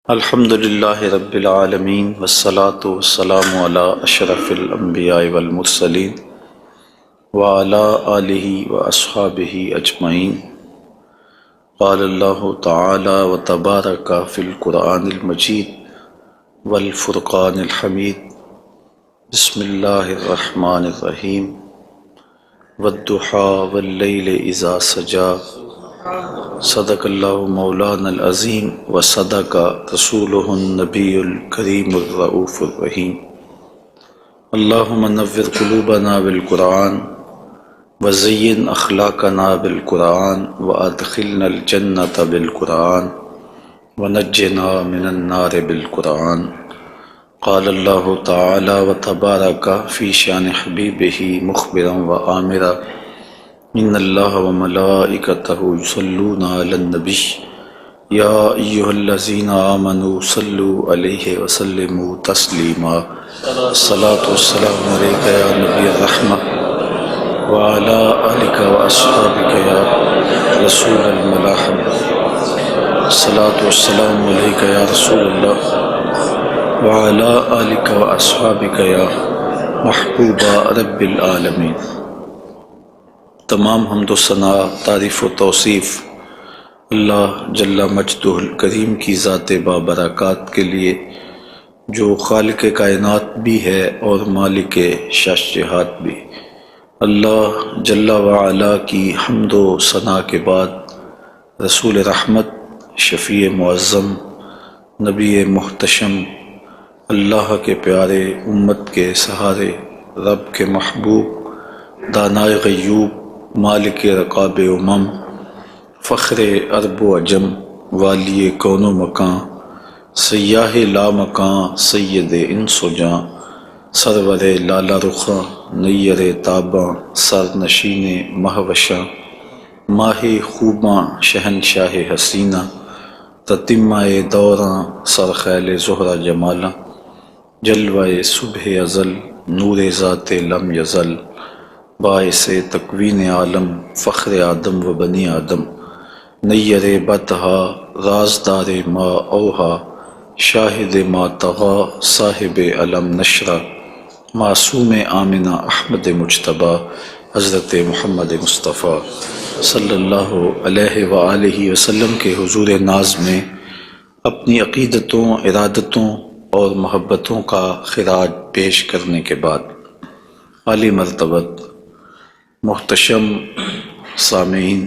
الحمد للہ رب العالمین والصلاة والسلام علی اشرف الانبیاء والمرسلین وعلی آلہ واصحابہ اجمعین۔ قال اللہ تعالی وتبارک فی القرآن المجید والفرقان الحمید۔ بسم اللہ الرحمن الرحیم۔ والضحی واللیل اذا سجی، صدق اللہ مولانا العظیم وصدق رسولہ النبی الکریم الرؤوف الرحیم۔ اللہم نور قلوبنا بالقرآن وزین اخلاقنا بالقرآن وادخلنا الجنۃ بالقرآن ونجنا من النار بالقرآن۔ قال اللہ تعالی وتبارک فی شان حبیبہ مخبرا وآمرا، ان اللہ وملائکتہ یصلون علی النبی یا ایہا الذین آمنوا صلوا علیہ وسلموا تسلیما۔ الصلاۃ والسلام علیک یا نبی الرحمہ وعلی آلک واصحابک یا رسول الملاحمہ۔ الصلاۃ والسلام علیک یا رسول اللہ وعلی آلک واصحابک یا محبوب رب العالمین۔ تمام حمد و ثنا، تعریف و توصیف اللہ جل مجدہ الکریم کی ذات بابرکات کے لیے، جو خالق کائنات بھی ہے اور مالک شاشہات بھی۔ اللہ جل وعلا کی حمد و ثنا کے بعد رسول رحمت، شفیع معظم، نبی محتشم، اللہ کے پیارے، امت کے سہارے، رب کے محبوب، دانائے غیوب، مالک رقاب امم، فخر عرب و عجم، والی کون و مکان، سیاہ لا مکان، سید انس و جاں، سرور لالا رخاں، نیر تاباں، سر نشین مہوشاں، ماہ خوباں، شہنشاہ حسینہ، تتمہ دوراں، سرخیل زہرہ جمالاں، جلوہ صبح ازل، نور ذات لم یزل، باعث تکوین عالم، فخر آدم و بنی آدم، نیر بطحا، رازدار ما اوہا، شاہد ما طغا، صاحب علم نشرہ، معصوم آمنہ احمد مجتبیٰ، حضرت محمد مصطفیٰ صلی اللہ علیہ وآلہ وسلم کے حضور ناز میں اپنی عقیدتوں، ارادتوں اور محبتوں کا خراج پیش کرنے کے بعد، عالی مرتبت محتشم سامعین،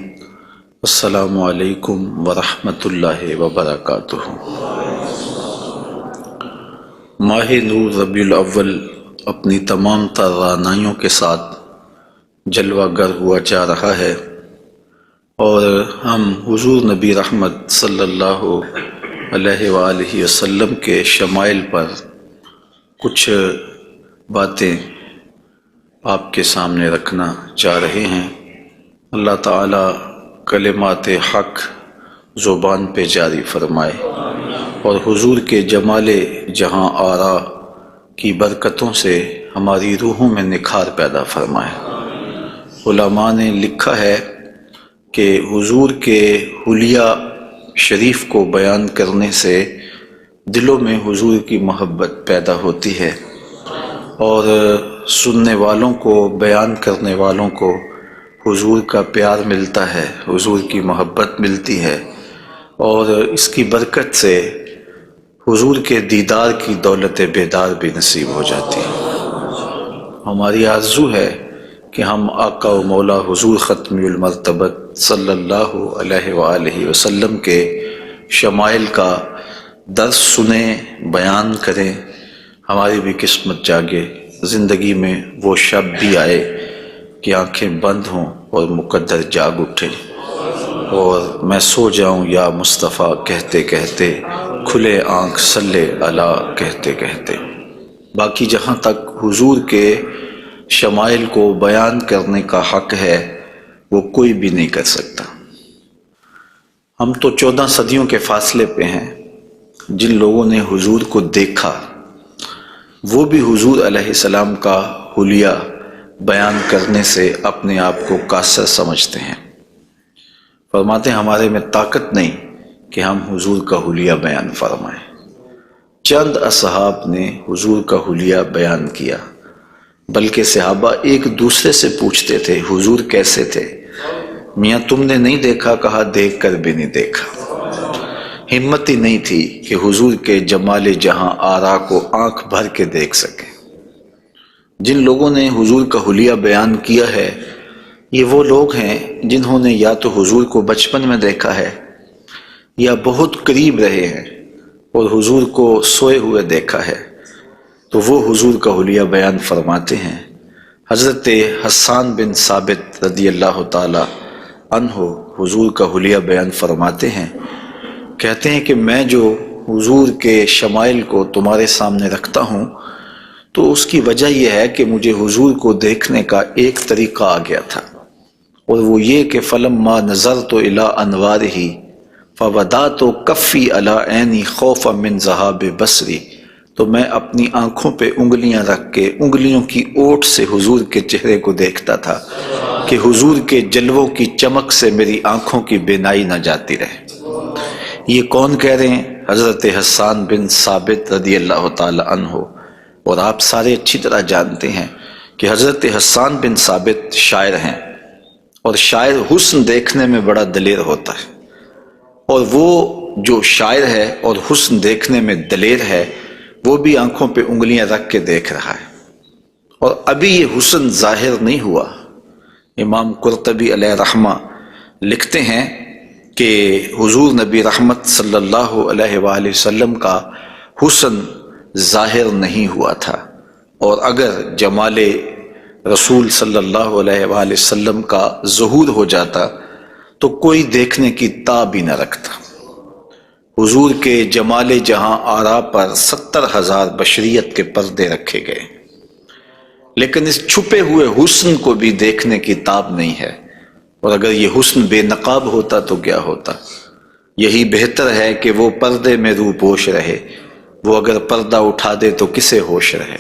السلام علیکم ورحمۃ اللہ وبرکاتہ۔ ماہ نور ربیع الاول اپنی تمام توانائیوں کے ساتھ جلوہ گر ہوا جا رہا ہے، اور ہم حضور نبی رحمت صلی اللہ علیہ وآلہ وسلم کے شمائل پر کچھ باتیں آپ کے سامنے رکھنا چاہ رہے ہیں۔ اللہ تعالیٰ کلمات حق زبان پہ جاری فرمائے، اور حضور کے جمال جہاں آرا کی برکتوں سے ہماری روحوں میں نکھار پیدا فرمائے۔ علماء نے لکھا ہے کہ حضور کے حلیہ شریف کو بیان کرنے سے دلوں میں حضور کی محبت پیدا ہوتی ہے، اور سننے والوں کو، بیان کرنے والوں کو حضور کا پیار ملتا ہے، حضور کی محبت ملتی ہے، اور اس کی برکت سے حضور کے دیدار کی دولت بیدار بھی نصیب ہو جاتی ہے۔ ہماری آرزو ہے کہ ہم آقا و مولا حضور ختم المرتبت صلی اللہ علیہ وآلہ وسلم کے شمائل کا درس سنیں، بیان کریں، ہماری بھی قسمت جاگے، زندگی میں وہ شب بھی آئے کہ آنکھیں بند ہوں اور مقدر جاگ اٹھے، اور میں سو جاؤں یا مصطفیٰ کہتے کہتے، کھلے آنکھ صلی اللہ کہتے کہتے۔ باقی جہاں تک حضور کے شمائل کو بیان کرنے کا حق ہے، وہ کوئی بھی نہیں کر سکتا۔ ہم تو 14 صدیوں کے فاصلے پہ ہیں۔ جن لوگوں نے حضور کو دیکھا، وہ بھی حضور علیہ السلام کا حلیہ بیان کرنے سے اپنے آپ کو قاصر سمجھتے ہیں۔ فرماتے ہیں ہمارے میں طاقت نہیں کہ ہم حضور کا حلیہ بیان فرمائیں۔ چند اصحاب نے حضور کا حلیہ بیان کیا، بلکہ صحابہ ایک دوسرے سے پوچھتے تھے حضور کیسے تھے؟ میاں تم نے نہیں دیکھا؟ کہا دیکھ کر بھی نہیں دیکھا۔ ہمت ہی نہیں تھی کہ حضور کے جمال جہاں آرا کو آنکھ بھر کے دیکھ سکے۔ جن لوگوں نے حضور کا حلیہ بیان کیا ہے یہ وہ لوگ ہیں جنہوں نے یا تو حضور کو بچپن میں دیکھا ہے یا بہت قریب رہے ہیں اور حضور کو سوئے ہوئے دیکھا ہے، تو وہ حضور کا حلیہ بیان فرماتے ہیں۔ حضرت حسان بن ثابت رضی اللہ تعالی عنہ حضور کا حلیہ بیان فرماتے ہیں، کہتے ہیں کہ میں جو حضور کے شمائل کو تمہارے سامنے رکھتا ہوں تو اس کی وجہ یہ ہے کہ مجھے حضور کو دیکھنے کا ایک طریقہ آ گیا تھا، اور وہ یہ کہ فلما نظرت الی انوارہ فودعت کفی علی عینی خوفا من ذہاب بصری، تو میں اپنی آنکھوں پہ انگلیاں رکھ کے انگلیوں کی اوٹ سے حضور کے چہرے کو دیکھتا تھا کہ حضور کے جلووں کی چمک سے میری آنکھوں کی بینائی نہ جاتی رہے۔ یہ کون کہہ رہے ہیں؟ حضرت حسان بن ثابت رضی اللہ تعالی عنہ۔ اور آپ سارے اچھی طرح جانتے ہیں کہ حضرت حسان بن ثابت شاعر ہیں، اور شاعر حسن دیکھنے میں بڑا دلیر ہوتا ہے، اور وہ جو شاعر ہے اور حسن دیکھنے میں دلیر ہے وہ بھی آنکھوں پہ انگلیاں رکھ کے دیکھ رہا ہے، اور ابھی یہ حسن ظاہر نہیں ہوا۔ امام قرطبی علیہ رحمہ لکھتے ہیں کہ حضور نبی رحمت صلی اللہ علیہ وآلہ وسلم کا حسن ظاہر نہیں ہوا تھا، اور اگر جمال رسول صلی اللہ علیہ وآلہ وسلم کا ظہور ہو جاتا تو کوئی دیکھنے کی تاب ہی نہ رکھتا۔ حضور کے جمال جہاں آرا پر 70,000 بشریت کے پردے رکھے گئے، لیکن اس چھپے ہوئے حسن کو بھی دیکھنے کی تاب نہیں ہے، اور اگر یہ حسن بے نقاب ہوتا تو کیا ہوتا؟ یہی بہتر ہے کہ وہ پردے میں روح پوش رہے، وہ اگر پردہ اٹھا دے تو کسے ہوش رہے۔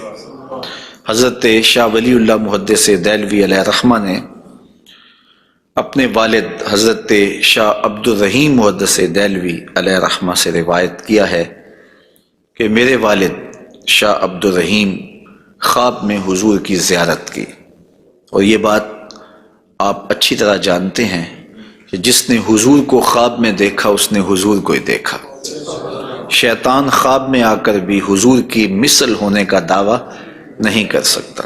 حضرت شاہ ولی اللہ محدث دہلوی علیہ رحمہ نے اپنے والد حضرت شاہ عبد الرحیم محدث دہلوی علیہ رحمہ سے روایت کیا ہے کہ میرے والد شاہ عبد الرحیم خواب میں حضور کی زیارت کی، اور یہ بات آپ اچھی طرح جانتے ہیں کہ جس نے حضور کو خواب میں دیکھا اس نے حضور کو ہی دیکھا۔ شیطان خواب میں آ کر بھی حضور کی مثل ہونے کا دعویٰ نہیں کر سکتا۔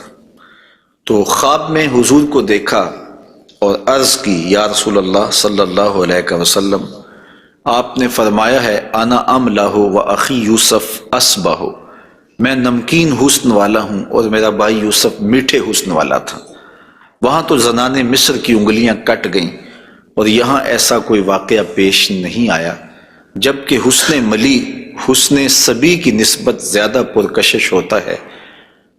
تو خواب میں حضور کو دیکھا اور عرض کی یا رسول اللہ صلی اللہ علیہ وسلم، آپ نے فرمایا ہے انا املہ و اخی یوسف اصبہ، میں نمکین حسن والا ہوں اور میرا بھائی یوسف میٹھے حسن والا تھا۔ وہاں تو زنان مصر کی انگلیاں کٹ گئیں، اور یہاں ایسا کوئی واقعہ پیش نہیں آیا، جبکہ حسن ملی حسن صبی کی نسبت زیادہ پرکشش ہوتا ہے،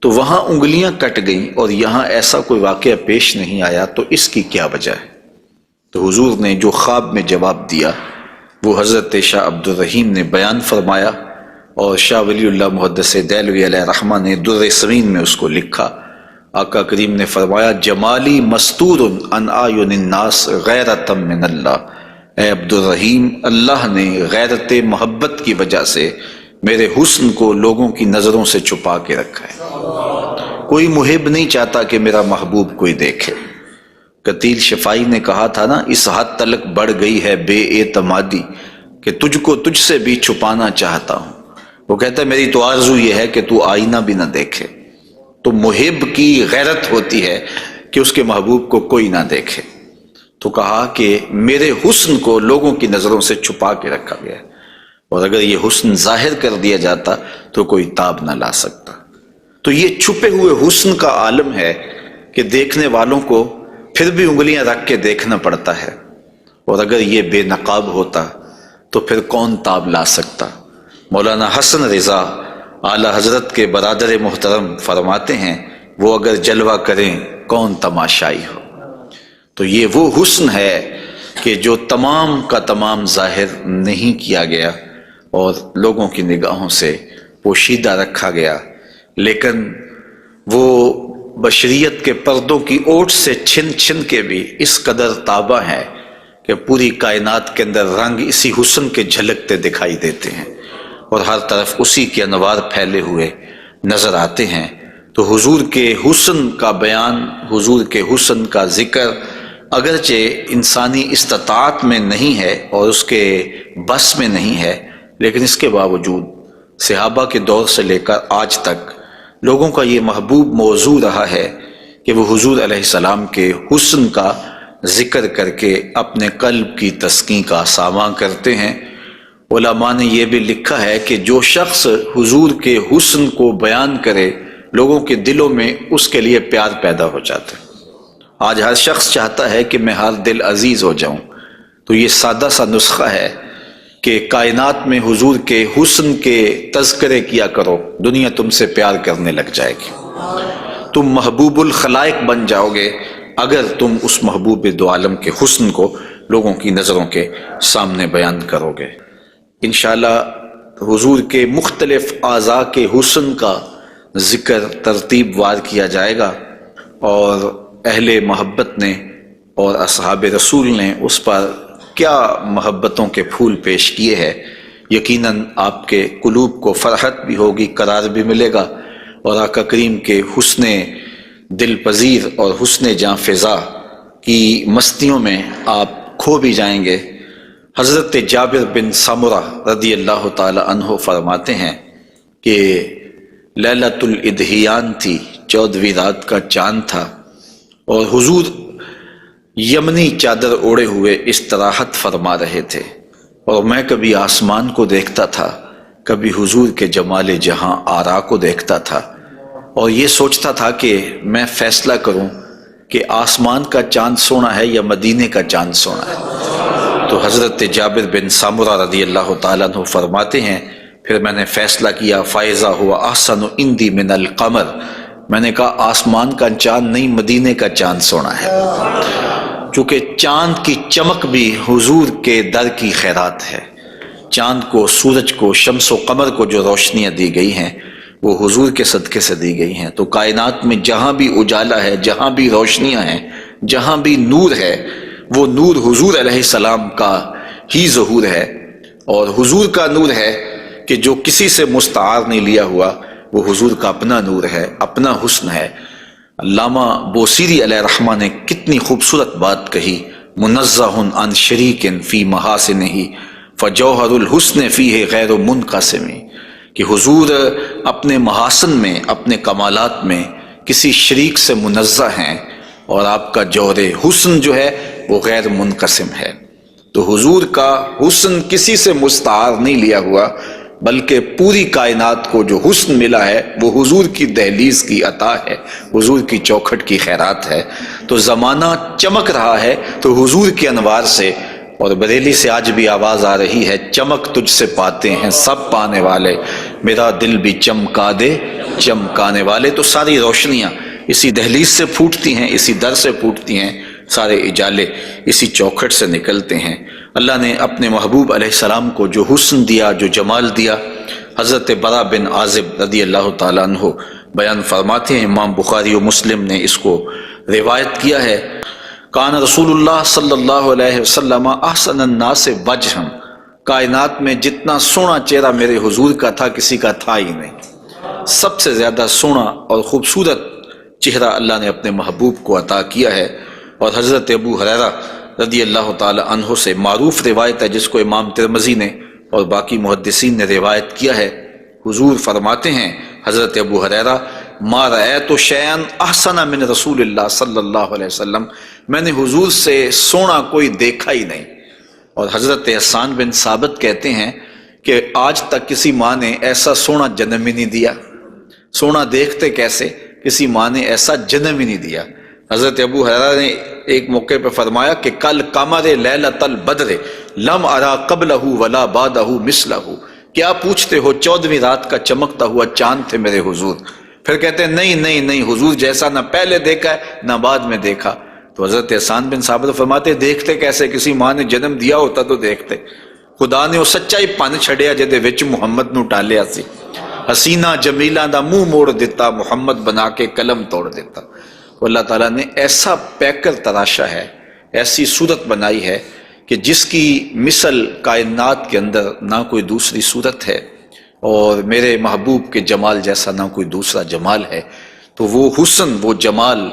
تو وہاں انگلیاں کٹ گئیں اور یہاں ایسا کوئی واقعہ پیش نہیں آیا، تو اس کی کیا وجہ ہے؟ تو حضور نے جو خواب میں جواب دیا وہ حضرت شاہ عبد الرحیم نے بیان فرمایا، اور شاہ ولی اللہ محدث دہلوی علیہ رحمہ نے در سمین میں اس کو لکھا۔ آقا کریم نے فرمایا جمالی مستور عن اعین الناس غیرۃ من اللہ، اے عبد الرحیم، اللہ نے غیرت محبت کی وجہ سے میرے حسن کو لوگوں کی نظروں سے چھپا کے رکھا ہے۔ کوئی محب نہیں چاہتا کہ میرا محبوب کوئی دیکھے۔ قتیل شفائی نے کہا تھا نا، اس حد تلک بڑھ گئی ہے بے اعتمادی کہ تجھ کو تجھ سے بھی چھپانا چاہتا ہوں۔ وہ کہتا ہے میری تو آرزو یہ ہے کہ تو آئینہ بھی نہ دیکھے۔ تو محب کی غیرت ہوتی ہے کہ اس کے محبوب کو کوئی نہ دیکھے، تو کہا کہ میرے حسن کو لوگوں کی نظروں سے چھپا کے رکھا گیا ہے، اور اگر یہ حسن ظاہر کر دیا جاتا تو کوئی تاب نہ لا سکتا۔ تو یہ چھپے ہوئے حسن کا عالم ہے کہ دیکھنے والوں کو پھر بھی انگلیاں رکھ کے دیکھنا پڑتا ہے، اور اگر یہ بے نقاب ہوتا تو پھر کون تاب لا سکتا۔ مولانا حسن رضا اعلی حضرت کے برادر محترم فرماتے ہیں وہ اگر جلوہ کریں کون تماشائی ہو۔ تو یہ وہ حسن ہے کہ جو تمام کا تمام ظاہر نہیں کیا گیا اور لوگوں کی نگاہوں سے پوشیدہ رکھا گیا، لیکن وہ بشریت کے پردوں کی اوٹ سے چھن چھن کے بھی اس قدر تابہ ہے کہ پوری کائنات کے اندر رنگ اسی حسن کے جھلکتے دکھائی دیتے ہیں، اور ہر طرف اسی کے انوار پھیلے ہوئے نظر آتے ہیں۔ تو حضور کے حسن کا بیان، حضور کے حسن کا ذکر اگرچہ انسانی استطاعت میں نہیں ہے اور اس کے بس میں نہیں ہے، لیکن اس کے باوجود صحابہ کے دور سے لے کر آج تک لوگوں کا یہ محبوب موضوع رہا ہے کہ وہ حضور علیہ السلام کے حسن کا ذکر کر کے اپنے قلب کی تسکین کا ساماں کرتے ہیں۔ علماء نے یہ بھی لکھا ہے کہ جو شخص حضور کے حسن کو بیان کرے لوگوں کے دلوں میں اس کے لیے پیار پیدا ہو جاتا ہے۔ آج ہر شخص چاہتا ہے کہ میں ہر دل عزیز ہو جاؤں، تو یہ سادہ سا نسخہ ہے کہ کائنات میں حضور کے حسن کے تذکرے کیا کرو، دنیا تم سے پیار کرنے لگ جائے گی۔ تم محبوب الخلائق بن جاؤ گے اگر تم اس محبوب دو عالم کے حسن کو لوگوں کی نظروں کے سامنے بیان کرو گے۔ انشاءاللہ حضور کے مختلف اعضاء کے حسن کا ذکر ترتیب وار کیا جائے گا، اور اہل محبت نے اور اصحاب رسول نے اس پر کیا محبتوں کے پھول پیش کیے ہیں۔ یقیناً آپ کے قلوب کو فرحت بھی ہوگی، قرار بھی ملے گا، اور آقا کریم کے حسن دل پذیر اور حسن جاں فضا کی مستیوں میں آپ کھو بھی جائیں گے۔ حضرت جابر بن سمرہ رضی اللہ تعالی عنہ فرماتے ہیں کہ لیلۃ الادحیان تھی، 14ویں رات کا چاند تھا، اور حضور یمنی چادر اوڑے ہوئے استراحت فرما رہے تھے، اور میں کبھی آسمان کو دیکھتا تھا، کبھی حضور کے جمال جہاں آرا کو دیکھتا تھا، اور یہ سوچتا تھا کہ میں فیصلہ کروں کہ آسمان کا چاند سونا ہے یا مدینے کا چاند سونا ہے۔ تو حضرت جابر بن سمرہ رضی اللہ تعالیٰ عنہ فرماتے ہیں پھر میں نے فیصلہ کیا فائزہ ہوا احسن عندی من القمر، میں نے کہا آسمان کا چاند نہیں، مدینے کا چاند سونا ہے، چونکہ چاند کی چمک بھی حضور کے در کی خیرات ہے۔ چاند کو، سورج کو، شمس و قمر کو جو روشنیاں دی گئی ہیں وہ حضور کے صدقے سے دی گئی ہیں۔ تو کائنات میں جہاں بھی اجالا ہے، جہاں بھی روشنیاں ہیں، جہاں بھی نور ہے، وہ نور حضور علیہ السلام کا ہی ظہور ہے، اور حضور کا نور ہے کہ جو کسی سے مستعار نہیں لیا ہوا، وہ حضور کا اپنا نور ہے، اپنا حسن ہے۔ علامہ بوصیری علیہ رحمہ نے کتنی خوبصورت بات کہی، منزہ عن شریک فی محاسنہ فجوہر الحسن فیہ غیر منقسم، کہ حضور اپنے محاسن میں، اپنے کمالات میں کسی شریک سے منزہ ہیں، اور آپ کا جوہر حسن جو ہے وہ غیر منقسم ہے۔ تو حضور کا حسن کسی سے مستعار نہیں لیا ہوا، بلکہ پوری کائنات کو جو حسن ملا ہے وہ حضور کی دہلیز کی عطا ہے، حضور کی چوکھٹ کی خیرات ہے۔ تو زمانہ چمک رہا ہے تو حضور کے انوار سے، اور بریلی سے آج بھی آواز آ رہی ہے، چمک تجھ سے پاتے ہیں سب پانے والے، میرا دل بھی چمکا دے چمکانے والے۔ تو ساری روشنیاں اسی دہلیز سے پھوٹتی ہیں، اسی در سے پھوٹتی ہیں، سارے اجالے اسی چوکھٹ سے نکلتے ہیں۔ اللہ نے اپنے محبوب علیہ السلام کو جو حسن دیا، جو جمال دیا، حضرت برا بن عازب رضی اللہ تعالیٰ عنہ بیان فرماتے ہیں، امام بخاری و مسلم نے اس کو روایت کیا ہے، کان رسول اللہ صلی اللہ علیہ وسلم احسن الناس وجہا، کائنات میں جتنا سونا چہرہ میرے حضور کا تھا کسی کا تھا ہی نہیں، سب سے زیادہ سونا اور خوبصورت چہرہ اللہ نے اپنے محبوب کو عطا کیا ہے۔ اور حضرت ابو ہریرہ رضی اللہ تعالی عنہ سے معروف روایت ہے جس کو امام ترمذی نے اور باقی محدثین نے روایت کیا ہے، حضور فرماتے ہیں حضرت ابو ہریرہ، ما رأیت شیئا احسن من رسول اللہ صلی اللہ علیہ وسلم، میں نے حضور سے سونا کوئی دیکھا ہی نہیں۔ اور حضرت حسان بن ثابت کہتے ہیں کہ آج تک کسی ماں نے ایسا سونا جنم ہی نہیں دیا، سونا دیکھتے کیسے، کسی ماں نے ایسا جنم ہی نہیں دیا۔ حضرت ابو ہریرہ نے ایک موقع پہ فرمایا کہ کل قمر لیلۃ البدر لم ارا قبلہ ولا بعدہ مثلہ، کیا پوچھتے ہو 14ویں رات کا چمکتا ہوا چاند تھے میرے حضور؟ پھر کہتے ہیں نہیں نہیں نہیں، حضور جیسا نہ پہلے دیکھا ہے نہ بعد میں دیکھا۔ تو حضرت حسان بن ثابت فرماتے دیکھتے کیسے، کسی ماں نے جنم دیا ہوتا تو دیکھتے۔ خدا نے وہ سچا ہی پن چھڑیا جہدے وچ محمد نو ٹالیا سی، حسینہ جمیلہ دا منہ موڑ دیتا، محمد بنا کے قلم توڑ دیتا۔ اللہ تعالیٰ نے ایسا پیکر تراشا ہے، ایسی صورت بنائی ہے کہ جس کی مثل کائنات کے اندر نہ کوئی دوسری صورت ہے۔ اور میرے محبوب کے جمال جیسا نہ کوئی دوسرا جمال ہے۔ تو وہ حسن، وہ جمال،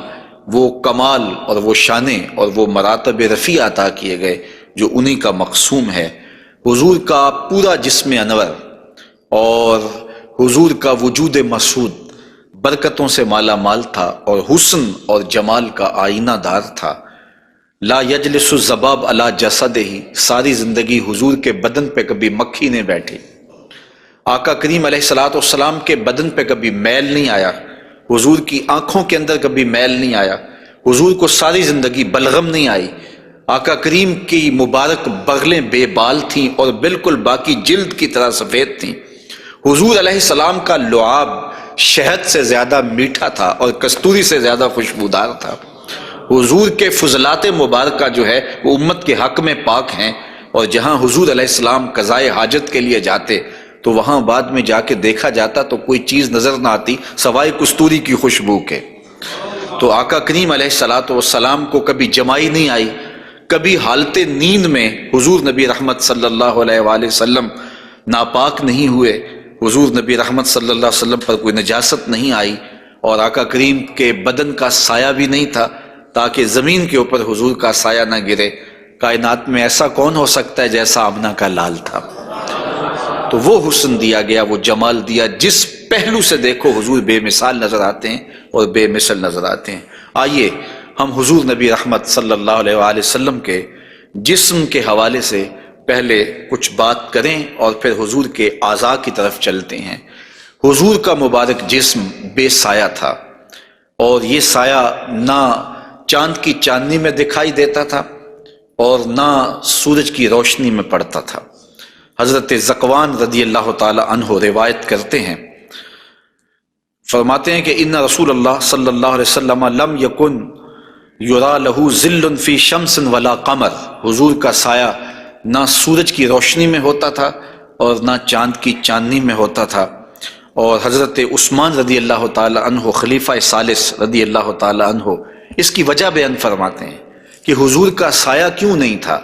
وہ کمال اور وہ شانیں اور وہ مراتب رفیع عطا کیے گئے جو انہی کا مقسوم ہے۔ حضور کا پورا جسم انور اور حضور کا وجود مسعود برکتوں سے مالا مال تھا اور حسن اور جمال کا آئینہ دار تھا۔ لا یجلس الذباب علی جسدہ، ساری زندگی حضور کے بدن پہ کبھی مکھی نہیں بیٹھی۔ آقا کریم علیہ الصلوۃ والسلام کے بدن پہ کبھی میل نہیں آیا، حضور کی آنکھوں کے اندر کبھی میل نہیں آیا، حضور کو ساری زندگی بلغم نہیں آئی۔ آقا کریم کی مبارک بغلیں بے بال تھیں اور بالکل باقی جلد کی طرح سفید تھیں۔ حضور علیہ السلام کا لعاب شہد سے زیادہ میٹھا تھا اور کستوری سے زیادہ خوشبودار تھا۔ حضور کے فضلات مبارکہ جو ہے وہ امت کے حق میں پاک ہیں، اور جہاں حضور علیہ السلام قضائے حاجت کے لیے جاتے تو وہاں بعد میں جا کے دیکھا جاتا تو کوئی چیز نظر نہ آتی سوائے کستوری کی خوشبو کے۔ تو آقا کریم علیہ الصلوۃ والسلام کو کبھی جمائی نہیں آئی، کبھی حالت نیند میں حضور نبی رحمت صلی اللہ علیہ وآلہ وسلم ناپاک نہیں ہوئے، حضور نبی رحمت صلی اللہ علیہ وسلم پر کوئی نجاست نہیں آئی، اور آقا کریم کے بدن کا سایہ بھی نہیں تھا تاکہ زمین کے اوپر حضور کا سایہ نہ گرے۔ کائنات میں ایسا کون ہو سکتا ہے جیسا آمنہ کا لال تھا؟ تو وہ حسن دیا گیا، وہ جمال دیا، جس پہلو سے دیکھو حضور بے مثال نظر آتے ہیں اور بے مثل نظر آتے ہیں۔ آئیے ہم حضور نبی رحمت صلی اللہ علیہ وآلہ وسلم کے جسم کے حوالے سے پہلے کچھ بات کریں اور پھر حضور کے اعضاء کی طرف چلتے ہیں۔ حضور کا مبارک جسم بے سایہ تھا، اور یہ سایہ نہ چاند کی چاندنی میں دکھائی دیتا تھا اور نہ سورج کی روشنی میں پڑتا تھا۔ حضرت ذکوان رضی اللہ تعالی عنہ روایت کرتے ہیں، فرماتے ہیں کہ ان رسول اللہ صلی اللہ علیہ وسلم لم یکن یرا لہ ظل فی شمس ولا قمر، حضور کا سایہ نہ سورج کی روشنی میں ہوتا تھا اور نہ چاند کی چاندنی میں ہوتا تھا۔ اور حضرت عثمان رضی اللہ تعالی عنہ خلیفہ ثالث رضی اللہ تعالی عنہ اس کی وجہ بیان فرماتے ہیں کہ حضور کا سایہ کیوں نہیں تھا۔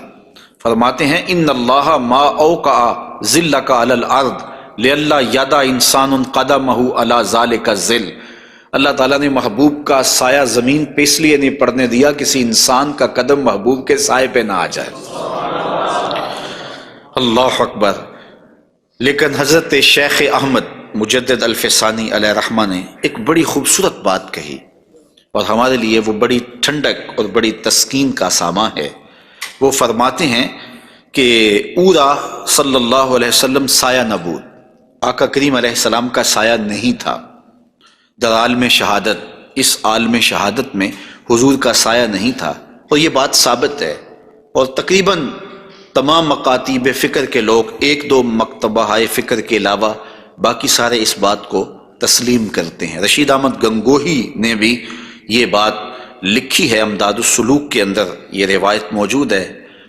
فرماتے ہیں ان اللہ ما اوقع ظلک علی الارض لئلا یدع انسان قدمہ علی ذلک الظل، اللہ تعالیٰ نے محبوب کا سایہ زمین پہ اس لیے نہیں پڑنے دیا کسی انسان کا قدم محبوب کے سائے پہ نہ آ جائے۔ اللہ اکبر۔ لیکن حضرت شیخ احمد مجدد الفسانی علیہ رحمہ نے ایک بڑی خوبصورت بات کہی، اور ہمارے لیے وہ بڑی ٹھنڈک اور بڑی تسکین کا ساماں ہے۔ وہ فرماتے ہیں کہ اورا صلی اللہ علیہ وسلم سایہ نبود، آقا کریم علیہ السلام کا سایہ نہیں تھا۔ در عالم شہادت، اس عالم شہادت میں حضور کا سایہ نہیں تھا، اور یہ بات ثابت ہے، اور تقریباً تمام مکاتیب فکر کے لوگ، ایک دو مکتبہ ہائے فکر کے علاوہ باقی سارے اس بات کو تسلیم کرتے ہیں۔ رشید احمد گنگوہی نے بھی یہ بات لکھی ہے، امداد السلوک کے اندر یہ روایت موجود ہے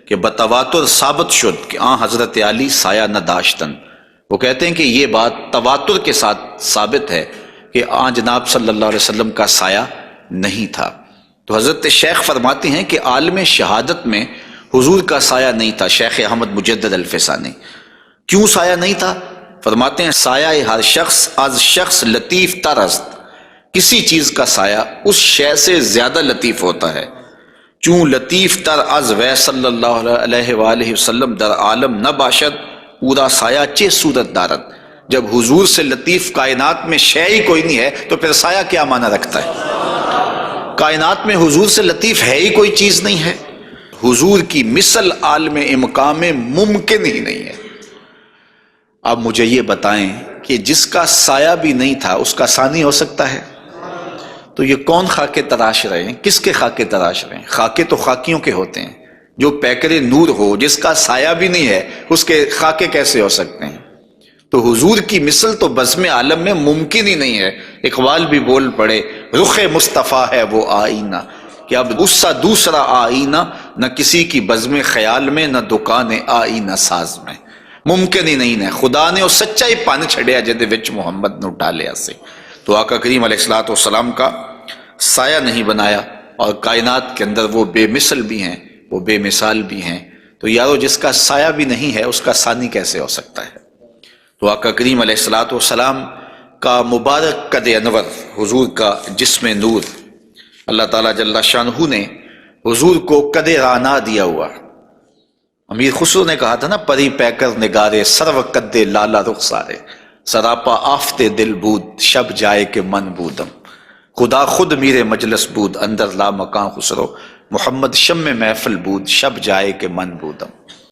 کہ بتواتر ثابت شد کہ حضرت علی سایہ نہ داشتن۔ وہ کہتے ہیں کہ یہ بات تواتر کے ساتھ ثابت ہے کہ جناب صلی اللہ علیہ وسلم کا سایہ نہیں تھا۔ تو حضرت شیخ فرماتے ہیں کہ عالم شہادت میں حضور کا سایہ نہیں تھا۔ شیخ احمد مجدد الفسانی، کیوں سایہ نہیں تھا؟ فرماتے ہیں سایہ ہر شخص از شخص لطیف تر است، کسی چیز کا سایہ اس شے سے زیادہ لطیف ہوتا ہے، چون لطیف تر از وی صلی اللہ علیہ وآلہ وسلم در عالم نہ باشد اورا سایہ چے صورت دارد۔ جب حضور سے لطیف کائنات میں شے ہی کوئی نہیں ہے تو پھر سایہ کیا معنی رکھتا ہے؟ کائنات میں حضور سے لطیف ہے ہی کوئی چیز نہیں ہے، حضور کی مثل عالم امکان میں ممکن ہی نہیں ہے۔ اب مجھے یہ بتائیں کہ جس کا سایہ بھی نہیں تھا اس کا ثانی ہو سکتا ہے؟ تو یہ کون خاکے تراش رہے ہیں؟ کس کے خاکے تراش رہے ہیں؟ خاکے تو خاکیوں کے ہوتے ہیں۔ جو پیکر نور ہو، جس کا سایہ بھی نہیں ہے، اس کے خاکے کیسے ہو سکتے ہیں؟ تو حضور کی مثل تو بزم عالم میں ممکن ہی نہیں ہے۔ اقبال بھی بول پڑے رخ مصطفیٰ ہے وہ آئینہ، کہ اب اس سا دوسرا آئینہ نہ کسی کی بزم خیال میں، نہ دکان آئینہ ساز میں۔ ممکن ہی نہیں ہے۔ خدا نے وہ سچائی پان چھڑیا جدے وچ محمد نو ڈالیا سے۔ تو آقا کریم علیہ الصلوۃ والسلام کا سایہ نہیں بنایا، اور کائنات کے اندر وہ بے مثل بھی ہیں، وہ بے مثال بھی ہیں۔ تو یارو جس کا سایہ بھی نہیں ہے اس کا ثانی کیسے ہو سکتا ہے؟ تو آقا کریم علیہ الصلوۃ والسلام کا مبارک قد انور، حضور کا جسم نور، اللہ تعالیٰ جل شانہ نے حضور کو قد رانا دیا ہوا۔ امیر خسرو نے کہا تھا نا، پری پیکر نگارے سرو قد لالا رخسارے، سراپا آفتے دل بود شب جائے کہ من بودم، خدا خود میرے مجلس بود اندر لا مکان خسرو، محمد شم محفل بود شب جائے کہ من بودم۔